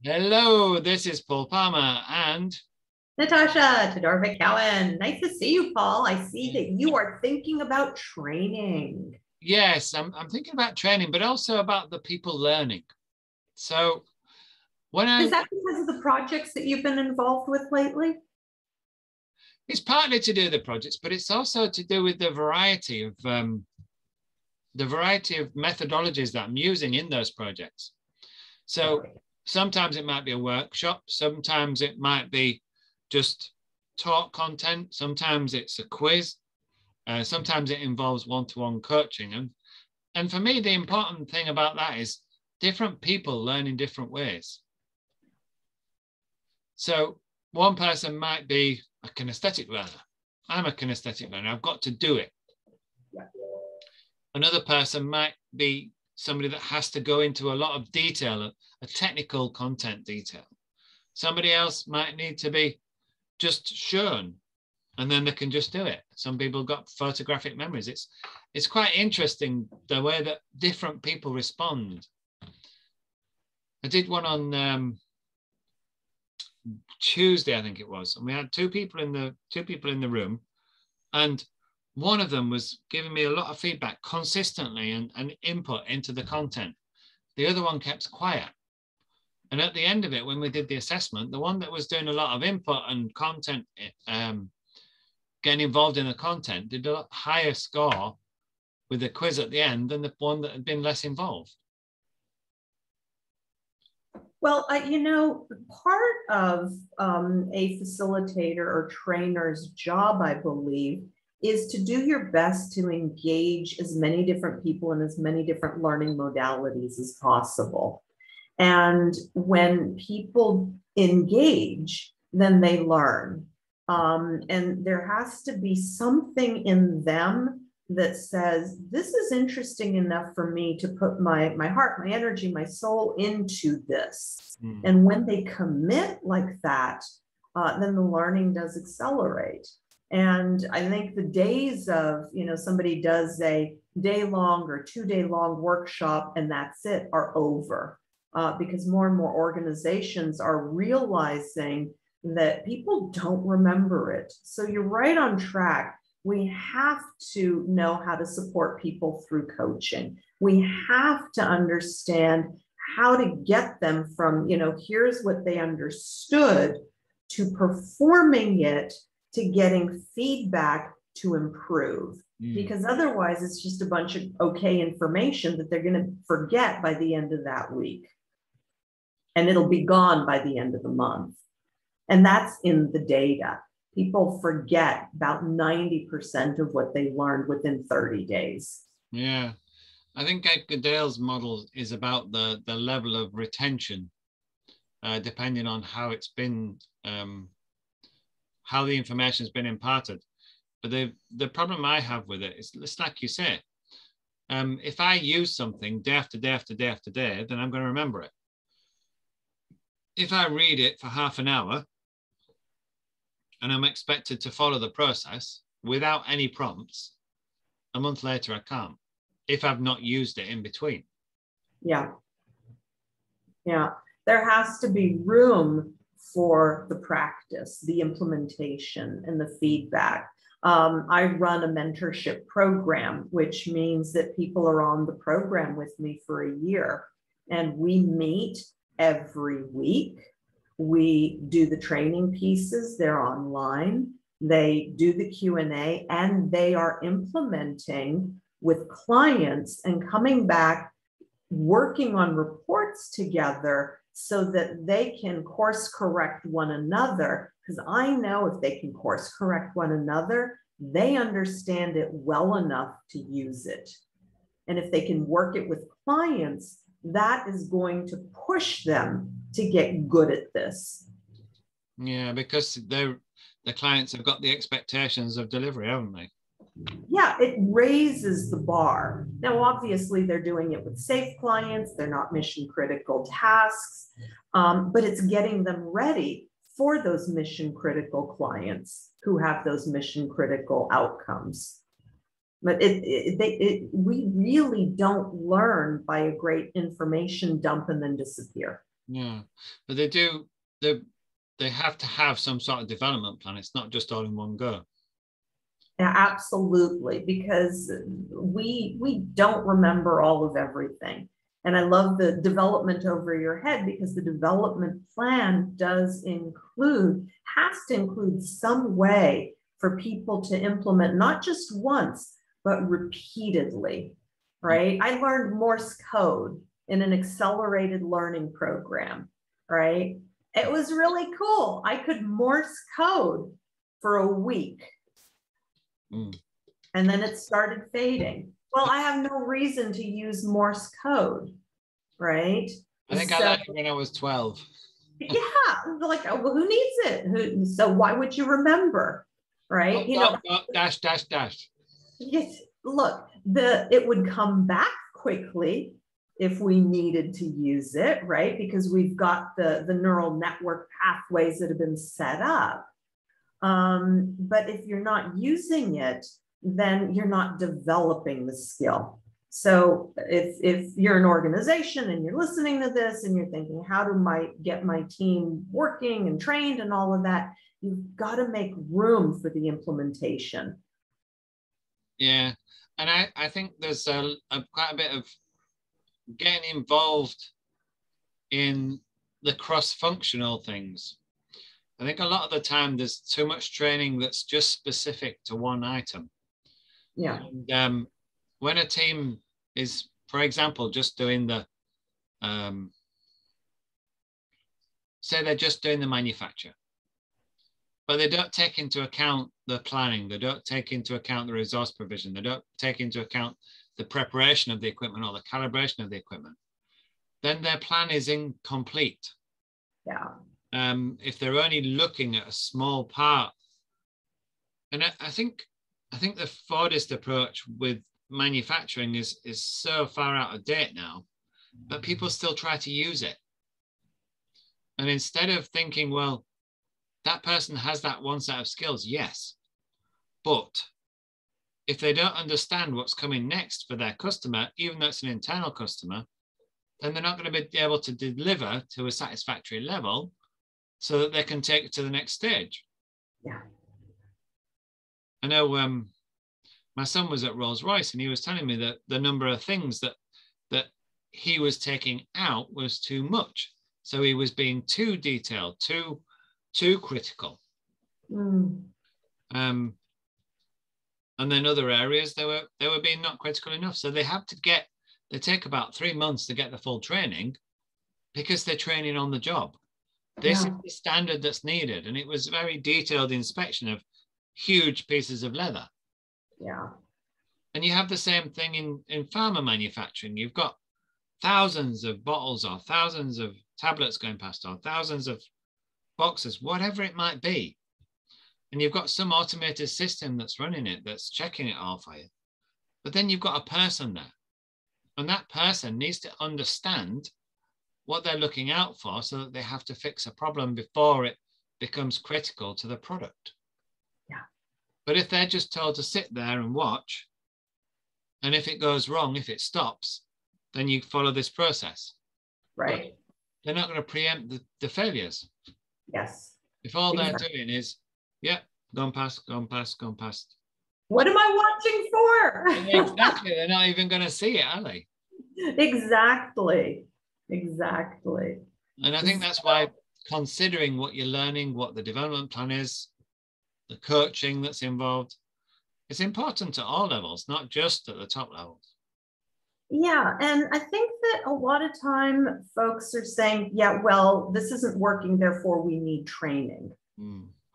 Hello, this is Paul Palmer, and Natasha Todorovic Cowan. Nice to see you, Paul. I see that you are thinking about training. yes, I'm thinking about training, but also about the people learning. So when Is I, that because of the projects that you've been involved with lately? it's partly to do with the projects, but it's also to do with the variety of methodologies that I'm using in those projects. So Right. sometimes it might be a workshop, sometimes it might be just talk content, sometimes it's a quiz, sometimes it involves one-to-one coaching, and for me, the important thing about that is different people learn in different ways. So one person might be a kinesthetic learner. I'm a kinesthetic learner. I've got to do it. Yeah. Another person might be somebody that has to go into a lot of detail, a technical content detail. Somebody else might need to be just shown and then they can just do it. Some people got photographic memories. It's quite interesting the way that different people respond. I did one on Tuesday, I think it was, and we had two people in the room, and one of them was giving me a lot of feedback consistently and input into the content. The other one kept quiet. And at the end of it, when we did the assessment, the one that was doing a lot of input and content, getting involved in the content, did a higher score with the quiz at the end than the one that had been less involved. Well, part of a facilitator or trainer's job, I believe, is to do your best to engage as many different people in as many different learning modalities as possible. And when people engage, then they learn. And there has to be something in them that says, this is interesting enough for me to put my heart, my energy, my soul into this. Mm. And when they commit like that, then the learning does accelerate. And I think the days of, somebody does a day long or 2 day long workshop and that's it are over. Because more and more organizations are realizing that people don't remember it. So you're right on track. We have to know how to support people through coaching. We have to understand how to get them from, here's what they understood to performing it to getting feedback to improve. Because otherwise, it's just a bunch of okay information that they're going to forget by the end of that week. And it'll be gone by the end of the month. And that's in the data. People forget about 90% of what they learned within 30 days. Yeah. I think Ed Goodale's model is about the level of retention, depending on how it's been, how the information has been imparted. But the problem I have with it is, it's like you say, if I use something day after day after day after day, then I'm going to remember it. If I read it for half an hour and I'm expected to follow the process without any prompts, a month later I can't, if I've not used it in between. Yeah. Yeah. There has to be room for the practice, the implementation, and the feedback. I run a mentorship program, which means that people are on the program with me for a year, and we meet every week. We do the training pieces. They're online. They do the Q&A, and they are implementing with clients and coming back, working on reports together so that they can course correct one another. Because I know if they can course correct one another, they understand it well enough to use it. And if they can work it with clients, that is going to push them to get good at this. Yeah, because the clients have got the expectations of delivery, haven't they? Yeah, it raises the bar. Now, obviously, they're doing it with safe clients. They're not mission critical tasks, but it's getting them ready for those mission critical clients who have those mission critical outcomes. But we really don't learn by a great information dump and then disappear. Yeah, but they have to have some sort of development plan. It's not just all in one go. Yeah, absolutely, because we don't remember all of everything. And I love the development over your head, because the development plan has to include some way for people to implement, not just once, but repeatedly, right? I learned Morse code in an accelerated learning program, right? It was really cool. I could Morse code for a week. And then it started fading. Well, I have no reason to use Morse code, right? I think I learned it when I was 12. Yeah, like, well, who needs it? So why would you remember, right? Dash, dash, dash. Yes, look, it would come back quickly if we needed to use it, right? Because we've got the neural network pathways that have been set up. But if you're not using it, then you're not developing the skill. So if you're an organization and you're listening to this and you're thinking, how do I get my team working and trained and all of that, you've got to make room for the implementation. Yeah, and I think there's quite a bit of getting involved in the cross-functional things. I think a lot of the time there's too much training that's just specific to one item. Yeah. And when a team is, for example, just doing the, say they're just doing the manufacture, but they don't take into account the planning, they don't take into account the resource provision, they don't take into account the preparation of the equipment or the calibration of the equipment, then their plan is incomplete. Yeah. If they're only looking at a small part. And I think the Fordist approach with manufacturing is so far out of date now, but people still try to use it. And instead of thinking, well, that person has that one set of skills, yes, but if they don't understand what's coming next for their customer, even though it's an internal customer, then they're not going to be able to deliver to a satisfactory level so that they can take it to the next stage. Yeah. I know my son was at Rolls-Royce and he was telling me that the number of things that he was taking out was too much. So he was being too detailed, too critical. And then other areas they were being not critical enough. So they take about 3 months to get the full training because they're training on the job. This is the standard that's needed. And it was very detailed inspection of huge pieces of leather. Yeah. And you have the same thing in pharma manufacturing. You've got thousands of bottles or thousands of tablets going past or thousands of boxes, whatever it might be. And you've got some automated system that's running it, that's checking it all for you. But then you've got a person there. And that person needs to understand what they're looking out for so that they have to fix a problem before it becomes critical to the product. Yeah. But if they're just told to sit there and watch, and if it goes wrong, if it stops, then you follow this process. Right. But they're not going to preempt the failures. Yes. If all they're doing is, gone past. What am I watching for? Exactly. They're not even going to see it, are they? Exactly. And I think that's why considering what you're learning, what the development plan is, the coaching that's involved, it's important at all levels, not just at the top levels. Yeah, and I think that a lot of time folks are saying, yeah, well, this isn't working, therefore we need training,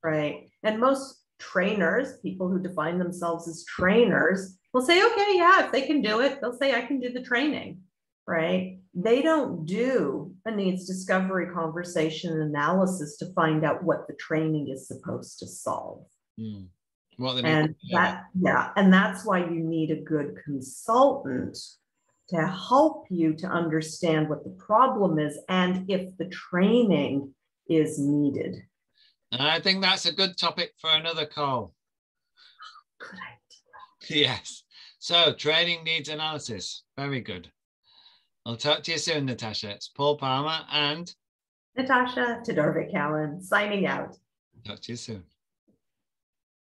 right? And most trainers, people who define themselves as trainers, will say, okay, yeah, if they can do it, they'll say, I can do the training, right? They don't do a needs discovery conversation analysis to find out what the training is supposed to solve. And that's why you need a good consultant to help you to understand what the problem is and if the training is needed. And I think that's a good topic for another call. Good idea. Yes. So training needs analysis. Very good. I'll talk to you soon, Natasha. It's Paul Palmer and Natasha Todorovic-Cowan signing out. talk to you soon.